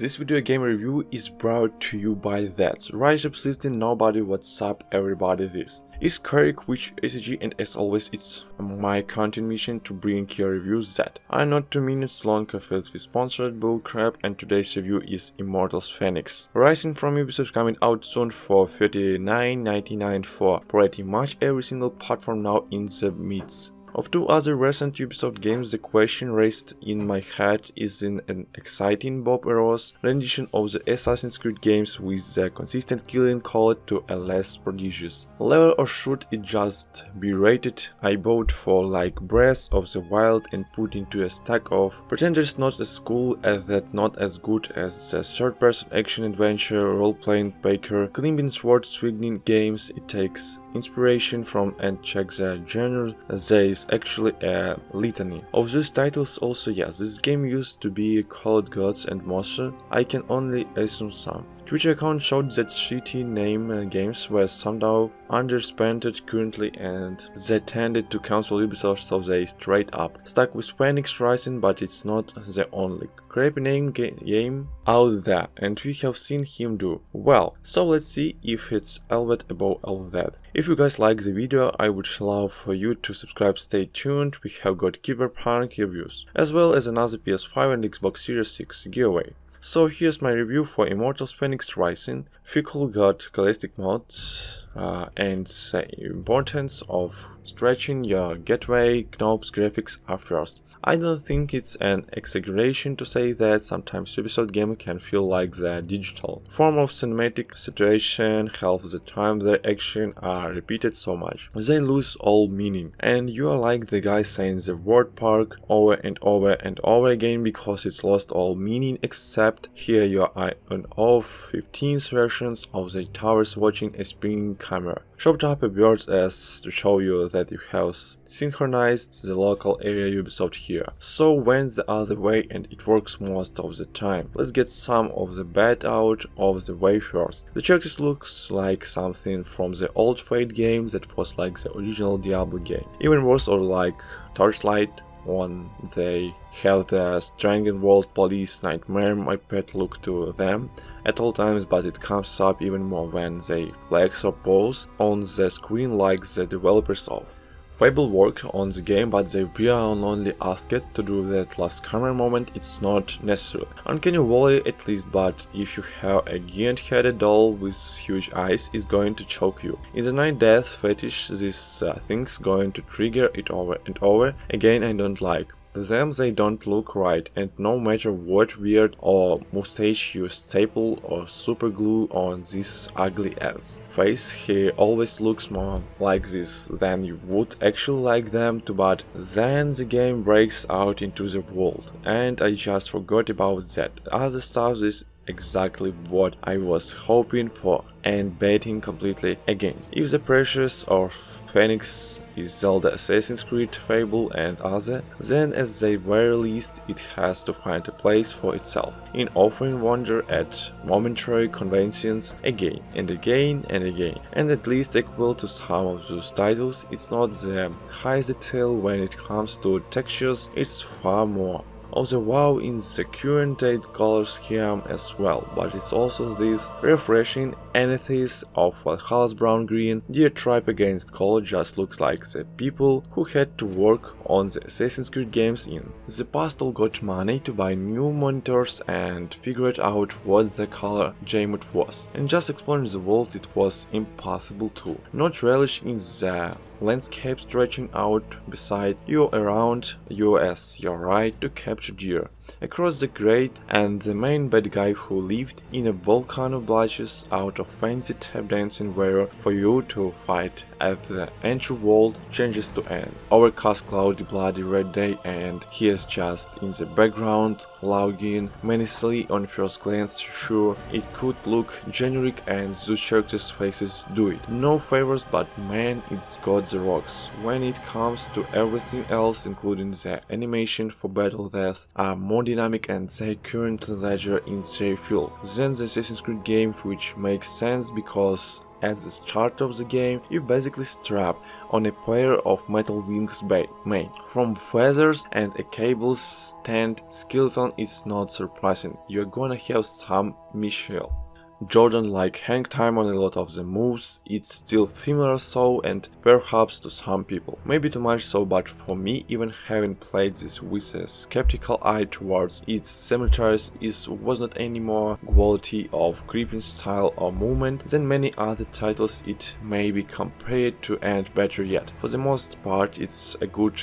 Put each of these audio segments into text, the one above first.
This video game review is brought to you by that. Right, absolutely nobody. What's up, everybody? This is Karik, which ACG, and as always, it's my content mission to bring you reviews that are not 2 minutes long, filled with sponsored bullcrap, and today's review is Immortals Fenyx Rising from Ubisoft, coming out soon for $39.99 for pretty much every single platform now in the midst of 2 other recent Ubisoft games. The question raised in my head is in an exciting Bob Ross rendition of the Assassin's Creed games with the consistent killing called to a less prodigious level, or should it just be rated I bought for like Breath of the Wild and put into a stack of pretenders not as cool as that, not as good as the third-person action-adventure role-playing Baker climbing sword swinging games it takes inspiration from, and check the genre. There is actually a litany of those titles. Also, yes, this game used to be called Gods and Monsters. I can only assume some Twitter account showed that shitty name games were somehow underspent currently, and they tended to cancel Ubisoft, so they straight up stuck with Fenyx Rising. But it's not the only crappy name game out there, and we have seen him do well, so let's see if it's a bit above all that. If you guys like the video, I would love for you to subscribe. Stay tuned, we have got Cyberpunk reviews, as well as another PS5 and Xbox Series X giveaway. So here's my review for Immortals Fenyx Rising. Fickle got classic mods and the importance of stretching your gateway knobs graphics are first. I don't think it's an exaggeration to say that sometimes Ubisoft games can feel like the digital form of cinematic situation. Half the time their actions are repeated so much they lose all meaning, and you are like the guy saying the word park over and over and over again because it's lost all meaning, except here you are on all 15th versions of the towers watching a spinning camera. Chopped up a bird as to show you that you have synchronized the local area Ubisoft here. So went the other way and it works most of the time. Let's get some of the bad out of the way first. The characters looks like something from the old Fate game that was like the original Diablo game. Even worse, or like Torchlight when they have the Strangled Police Nightmare my pet look to them at all times, but it comes up even more when they flex or pose on the screen like the developers of Fable work on the game, but they appear on only asked to do that last camera moment. It's not necessary. Uncanny Valley at least, but if you have a giant-headed doll with huge eyes, it's going to choke you. In the Night Death fetish, this thing's going to trigger it over and over again. I don't like them, they don't look right, and no matter what weird or mustache you staple or super glue on this ugly ass face, he always looks more like this than you would actually like them to. But then the game breaks out into the world and I just forgot about that other stuff. This exactly what I was hoping for and betting completely against. If the precious of Fenyx is Zelda, Assassin's Creed, Fable and other, then at the very least it has to find a place for itself in offering wonder at momentary conventions again and again and again, and at least equal to some of those titles. It's not the highest detail when it comes to textures, it's far more of the wow in the current date color scheme as well, but it's also this refreshing antithesis of Valhalla's brown-green diatribe against color. Just looks like the people who had to work on the Assassin's Creed games in the past all got money to buy new monitors and figured out what the color gamut was, and just exploring the world it was impossible to not relish in the landscape stretching out beside you, around you as your right to capture deer across the grate, and the main bad guy who lived in a volcano blushes out of fancy tap dancing where for you to fight at the entry world changes to an overcast cloudy bloody red day, and he is just in the background logging menacingly. On first glance sure it could look generic, and those characters' faces do it no favors, but man, it's got the rocks. When it comes to everything else, including the animation for battle death, are more dynamic and they currently ledger in their field than the Assassin's Creed game, which makes sense because at the start of the game you basically strap on a pair of metal wings main. From feathers and a cable's stand skeleton is not surprising, you're gonna have some Michelle. Jordan-like hang time on a lot of the moves, it's still familiar so, and perhaps to some people. Maybe too much so, but for me, even having played this with a skeptical eye towards its symmetries, was not any more quality of gripping style or movement than many other titles it may be compared to, and better yet. For the most part, it's a good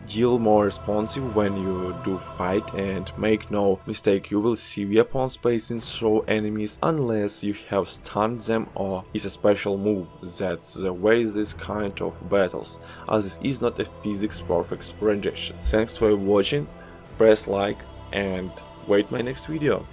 deal more responsive when you do fight, and make no mistake, you will see weapons passing through enemies unless you have stunned them or is a special move. That's the way this kind of battles, as this is not a physics perfect rendition. Thanks for watching, press like and wait my next video.